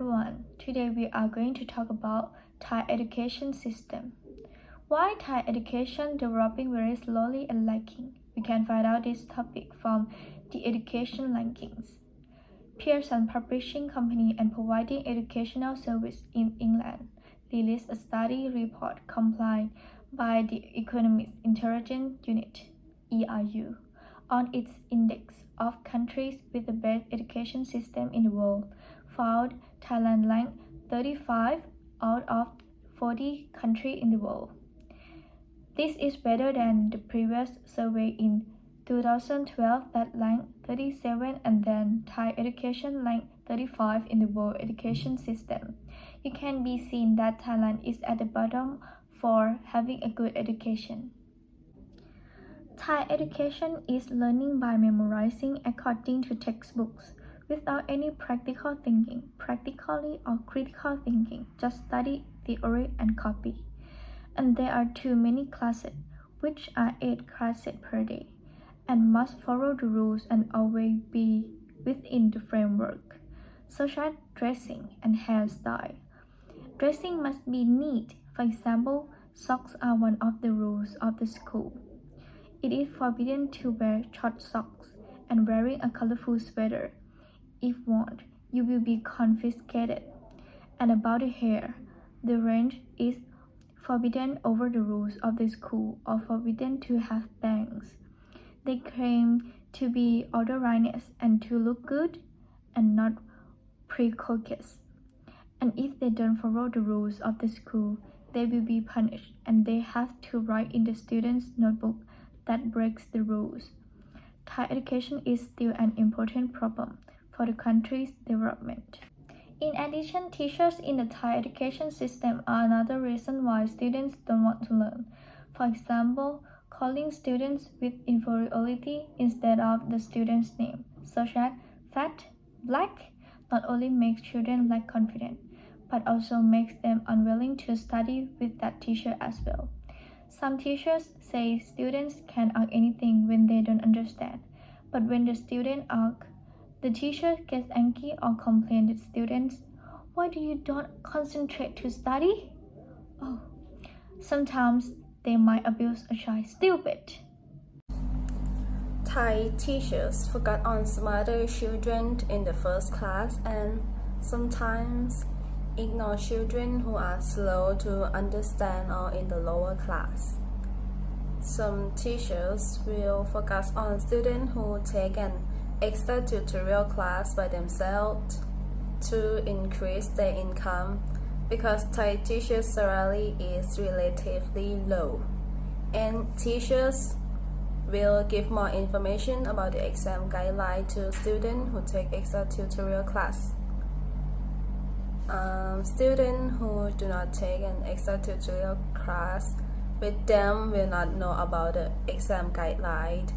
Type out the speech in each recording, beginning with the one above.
everyone. Today we are going to talk about Thai education system. Why Thai education developing very slowly and lacking? We can find out this topic from the education rankings. Pearson Publishing Company and providing educational service in England released a study report compiled by the Economic Intelligence Unit (ERU) on its index of countries with the best education system in the world, found Thailand ranked 35 out of 40 countries in the world. This is better than the previous survey in 2012 that ranked 37 and then Thai education ranked 35 in the world education system. It can be seen that Thailand is at the bottom for having a good education. Thai education is learning by memorizing according to textbooks, without any practical thinking, practically or critical thinking, just study theory and copy. And there are too many classes, which are 8 classes per day, and must follow the rules and always be within the framework, such as dressing and hairstyle. Dressing must be neat. For example, socks are one of the rules of the school. It is forbidden to wear short socks and wearing a colorful sweater. If worn, you will be confiscated. And about the hair, the range is forbidden over the rules of the school or forbidden to have bangs. They claim to be orderliness and to look good and not precocious. And if they don't follow the rules of the school, they will be punished and they have to write in the student's notebook that breaks the rules. Thai education is still an important problem for the country's development. In addition, teachers in the Thai education system are another reason why students don't want to learn. For example, calling students with inferiority instead of the student's name, such as fat, black, not only makes children lack confidence, but also makes them unwilling to study with that teacher as well. Some teachers say students can ask anything when they don't understand, but when the student asks, the teacher gets angry or complains to students, "Why do you don't concentrate to study?" Oh, sometimes they might abuse a child. Stupid! Thai teachers focus on smarter children in the first class and sometimes ignore children who are slow to understand or in the lower class. Some teachers will focus on students who take an extra tutorial class by themselves to increase their income because Thai teachers' salary is relatively low, and teachers will give more information about the exam guideline to students who take extra tutorial class. Students who do not take an extra tutorial class with them will not know about the exam guideline.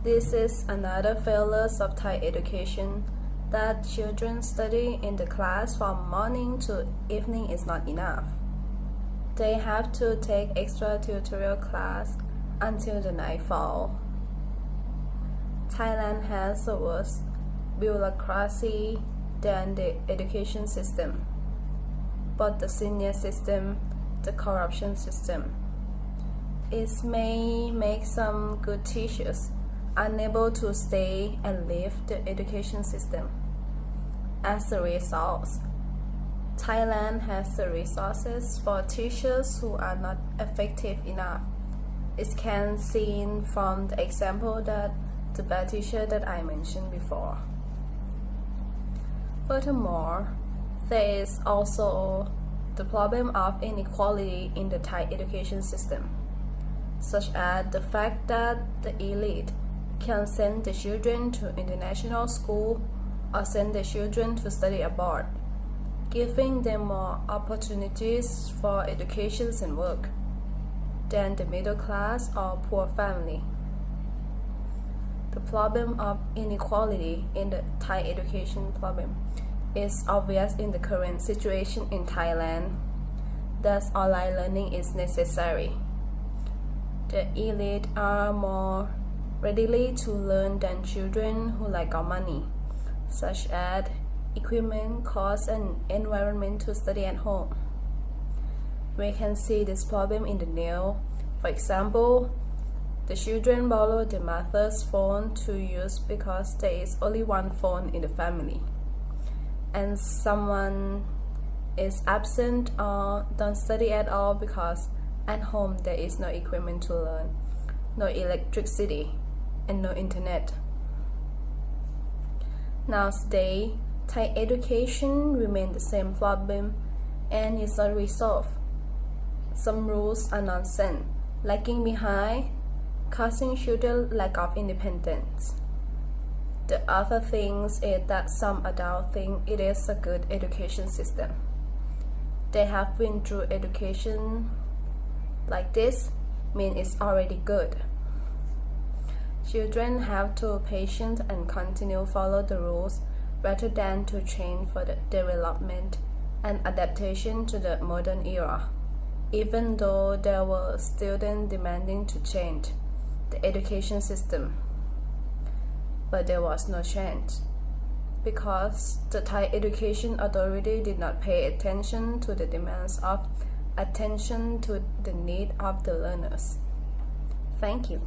This is another failure of Thai education, that children study in the class from morning to evening is not enough. They have to take extra tutorial class until the nightfall. Thailand has the worst bureaucracy than the education system, but the senior system, the corruption system. It may make some good teachers unable to stay and leave the education system. As a result, Thailand has the resources for teachers who are not effective enough. It can be seen from the example that the bad teacher that I mentioned before. Furthermore, there is also the problem of inequality in the Thai education system, such as the fact that the elite can send the children to international school or send the children to study abroad, giving them more opportunities for education and work than the middle class or poor family. The problem of inequality in the Thai education problem is obvious in the current situation in Thailand. Thus, online learning is necessary. The elite are more readily to learn than children who lack money. such as equipment, cost, and environment to study at home. We can see this problem in the news. For example, the children borrow their mother's phone to use because there is only one phone in the family, and someone is absent or don't study at all because at home there is no equipment to learn, no electricity, and no internet. Nowadays, Thai education remains the same problem and is not resolved. Some rules are nonsense, lagging behind, causing children lack of independence. The other thing is that some adults think it is a good education system. They have been through education like this, means it's already good. Children have to be patient and continue follow the rules rather than to change for the development and adaptation to the modern era. Even though there were students demanding to change the education system, but there was no change because the Thai Education Authority did not pay attention to the demands of attention to the need of the learners. Thank you.